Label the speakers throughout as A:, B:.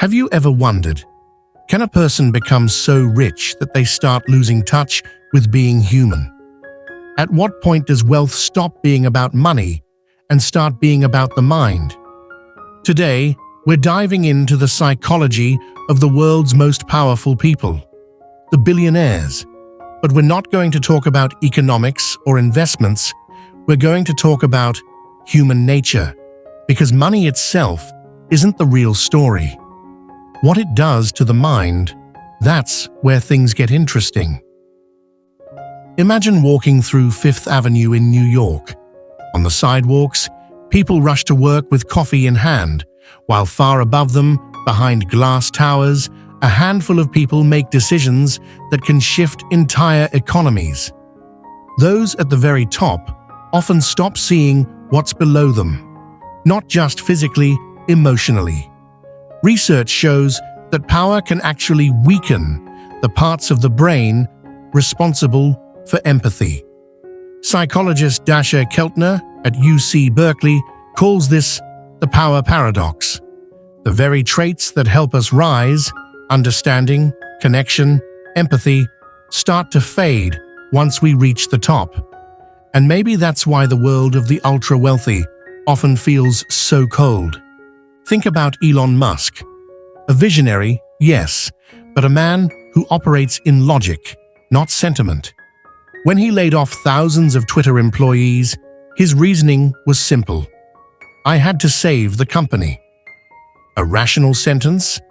A: Have you ever wondered, can a person become so rich that they start losing touch with being human? At what point does wealth stop being about money and start being about the mind? Today, we're diving into the psychology of the world's most powerful people, the billionaires. But we're not going to talk about economics or investments. We're going to talk about human nature, because money itself isn't the real story. What it does to the mind, that's where things get interesting. Imagine walking through Fifth Avenue in New York. On the sidewalks, people rush to work with coffee in hand, while far above them, behind glass towers, a handful of people make decisions that can shift entire economies. Those at the very top often stop seeing what's below them, not just physically, emotionally. Research shows that power can actually weaken the parts of the brain responsible for empathy. Psychologist Dasha Keltner at UC Berkeley calls this the power paradox. The very traits that help us rise, understanding, connection, empathy, start to fade once we reach the top. And maybe that's why the world of the ultra-wealthy often feels so cold. Think about Elon Musk. A visionary, yes, but a man who operates in logic, not sentiment. When he laid off thousands of Twitter employees, his reasoning was simple. I had to save the company. A rational sentence,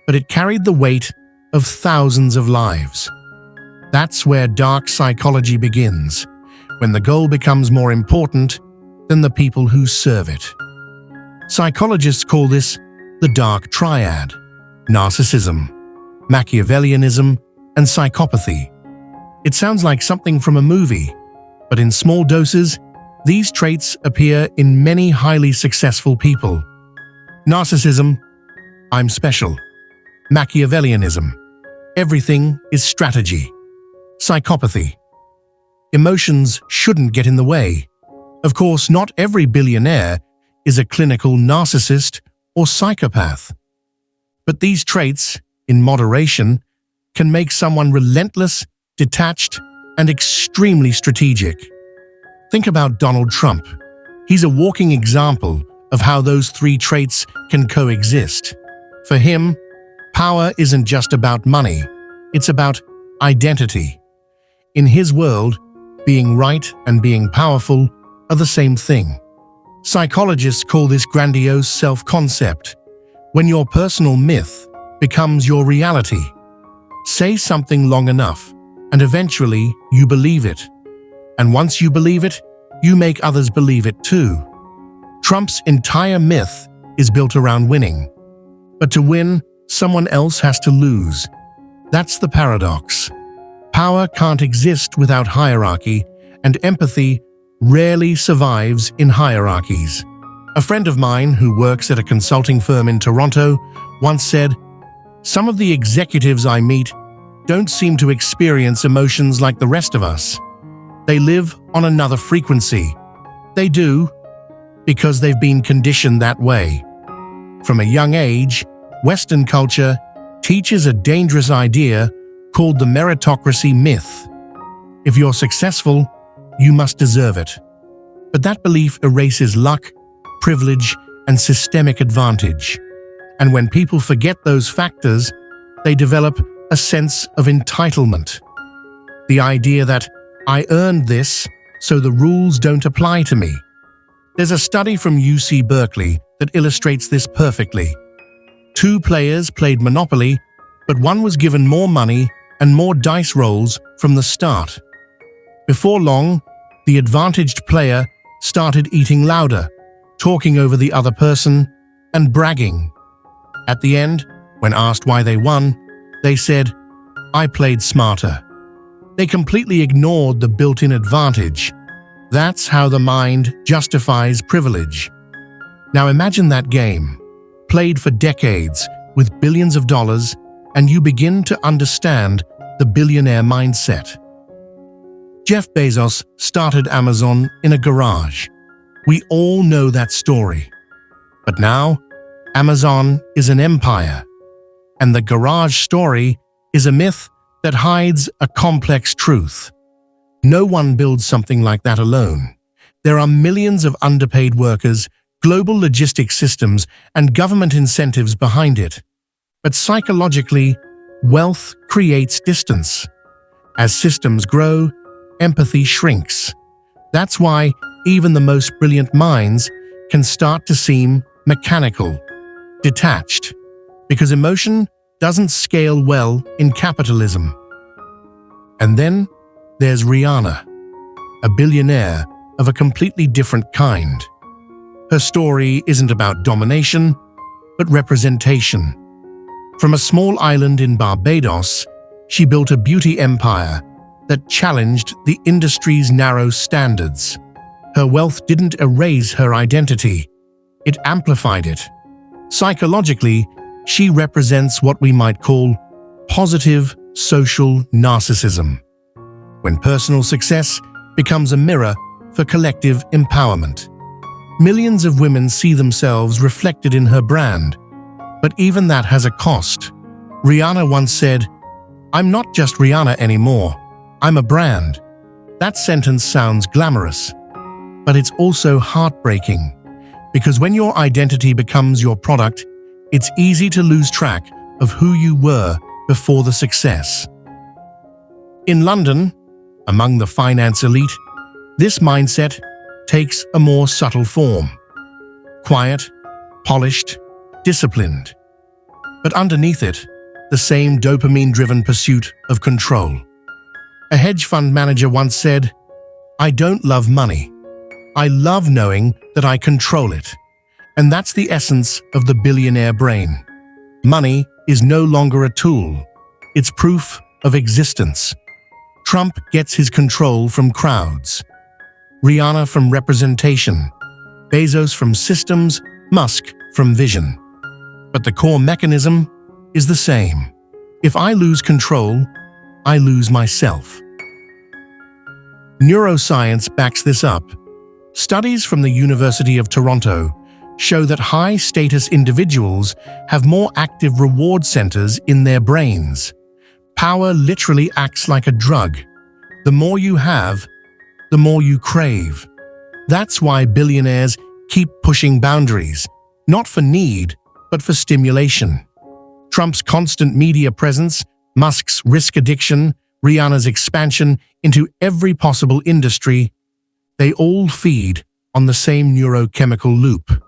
A: but it carried the weight of thousands of lives. That's where dark psychology begins, when the goal becomes more important than the people who serve it. Psychologists call this the Dark Triad: Narcissism, Machiavellianism, and Psychopathy. It sounds like something from a movie, but in small doses, these traits appear in many highly successful people. Narcissism: I'm special. Machiavellianism: everything is strategy. Psychopathy: emotions shouldn't get in the way. Of course, not every billionaire is a clinical narcissist or psychopath. But these traits, in moderation, can make someone relentless, detached, and extremely strategic. Think about Donald Trump. He's a walking example of how those three traits can coexist. For him, power isn't just about money, it's about identity. In his world, being right and being powerful are the same thing. Psychologists call this grandiose self-concept, when your personal myth becomes your reality. Say something long enough, and eventually you believe it. And once you believe it, you make others believe it too. Trump's entire myth is built around winning. But to win, someone else has to lose. That's the paradox. Power can't exist without hierarchy, and empathy rarely survives in hierarchies. A friend of mine who works at a consulting firm in Toronto once said, "Some of the executives I meet don't seem to experience emotions like the rest of us. They live on another frequency. They do, because they've been conditioned that way." From a young age, Western culture teaches a dangerous idea called the Meritocracy Myth. If you're successful, you must deserve it. But that belief erases luck, privilege, and systemic advantage. And when people forget those factors, they develop a sense of entitlement. The idea that I earned this, so the rules don't apply to me. There's a study from UC Berkeley that illustrates this perfectly. 2 players played Monopoly, but one was given more money and more dice rolls from the start. Before long, the advantaged player started eating louder, talking over the other person, and bragging. At the end, when asked why they won, they said, "I played smarter." They completely ignored the built-in advantage. That's how the mind justifies privilege. Now imagine that game, played for decades with billions of dollars, and you begin to understand the billionaire mindset. Jeff Bezos started Amazon in a garage. We all know that story. But now, Amazon is an empire, And the garage story is a myth that hides a complex truth. No one builds something like that alone. There are millions of underpaid workers, global logistics systems, and government incentives behind it. But psychologically, wealth creates distance. As systems grow, empathy shrinks. That's why even the most brilliant minds can start to seem mechanical, detached, because emotion doesn't scale well in capitalism. And then there's Rihanna, a billionaire of a completely different kind. Her story isn't about domination, but representation. From a small island in Barbados, she built a beauty empire that challenged the industry's narrow standards. Her wealth didn't erase her identity, it amplified it. Psychologically, she represents what we might call positive social narcissism, when personal success becomes a mirror for collective empowerment. Millions of women see themselves reflected in her brand, but even that has a cost. Rihanna once said, "I'm not just Rihanna anymore, I'm a brand." That sentence sounds glamorous, but it's also heartbreaking, because when your identity becomes your product, it's easy to lose track of who you were before the success. In London, among the finance elite, this mindset takes a more subtle form. Quiet, polished, disciplined. But underneath it, the same dopamine-driven pursuit of control. A hedge fund manager once said, "I don't love money. I love knowing that I control it." And that's the essence of the billionaire brain. Money is no longer a tool. It's proof of existence. Trump gets his control from crowds. Rihanna from representation. Bezos from systems. Musk from vision. But the core mechanism is the same. If I lose control, I lose myself. Neuroscience backs this up. Studies from the University of Toronto show that high-status individuals have more active reward centers in their brains. Power literally acts like a drug. The more you have, the more you crave. That's why billionaires keep pushing boundaries, not for need, but for stimulation. Trump's constant media presence, Musk's risk addiction, Rihanna's expansion into every possible industry, they all feed on the same neurochemical loop.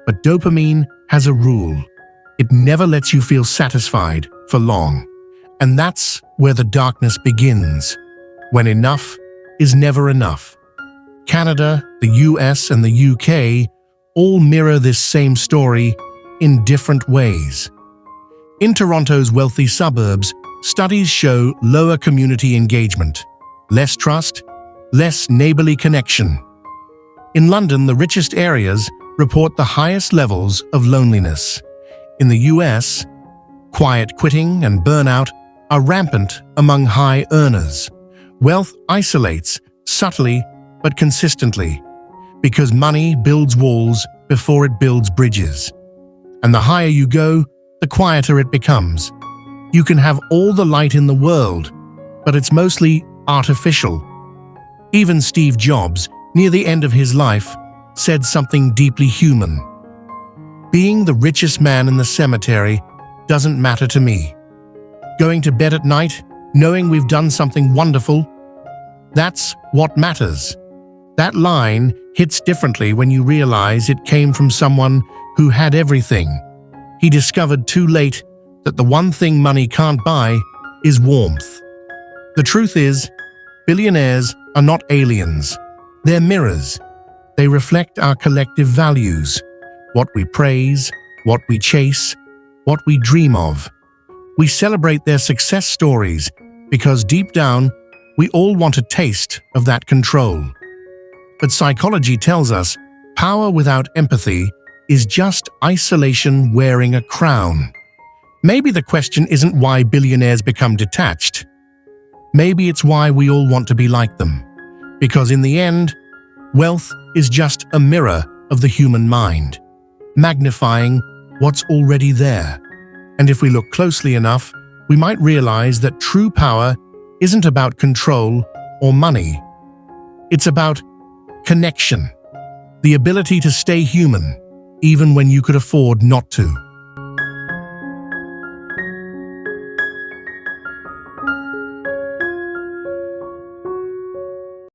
A: But dopamine has a rule. It never lets you feel satisfied for long. And that's where the darkness begins, when enough is never enough. Canada, the US, and the UK all mirror this same story in different ways. In Toronto's wealthy suburbs, studies show lower community engagement, less trust, less neighborly connection. In London, the richest areas report the highest levels of loneliness. In the US, quiet quitting and burnout are rampant among high earners. Wealth isolates subtly but consistently, because money builds walls before it builds bridges. And the higher you go, the quieter it becomes. You can have all the light in the world, but it's mostly artificial. Even Steve Jobs, near the end of his life, said something deeply human. "Being the richest man in the cemetery doesn't matter to me. Going to bed at night, knowing we've done something wonderful, that's what matters." That line hits differently when you realize it came from someone who had everything. He discovered too late that the one thing money can't buy is warmth. The truth is, billionaires are not aliens. They're mirrors. They reflect our collective values, what we praise, what we chase, what we dream of. We celebrate their success stories because deep down, we all want a taste of that control. But psychology tells us power without empathy is just isolation wearing a crown. Maybe the question isn't why billionaires become detached. Maybe it's why we all want to be like them. Because in the end, wealth is just a mirror of the human mind, magnifying what's already there. And if we look closely enough, we might realize that true power isn't about control or money. It's about connection, the ability to stay human, even when you could afford not to.